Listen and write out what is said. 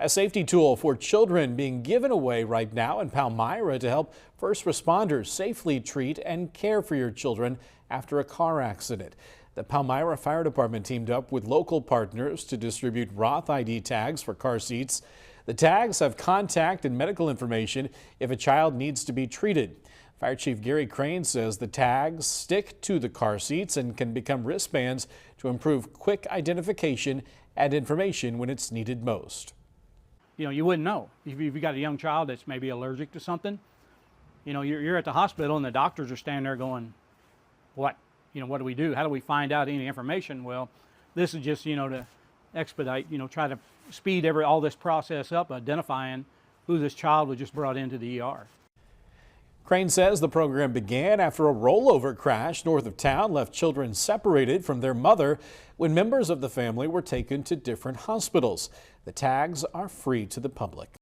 A safety tool for children being given away right now in Palmyra to help first responders safely treat and care for your children after a car accident. The Palmyra Fire Department teamed up with local partners to distribute Roth ID tags for car seats. The tags have contact and medical information if a child needs to be treated. Fire Chief Gary Crane says the tags stick to the car seats and can become wristbands to improve quick identification and information when it's needed most. You know, you wouldn't know if you've got a young child that's maybe allergic to something. You know, you're at the hospital and the doctors are standing there going, what? You know, what do we do? How do we find out any information? Well, this is just, to expedite, try to speed all this process up, identifying who this child was just brought into the ER. Crane says the program began after a rollover crash north of town left children separated from their mother when members of the family were taken to different hospitals. The tags are free to the public.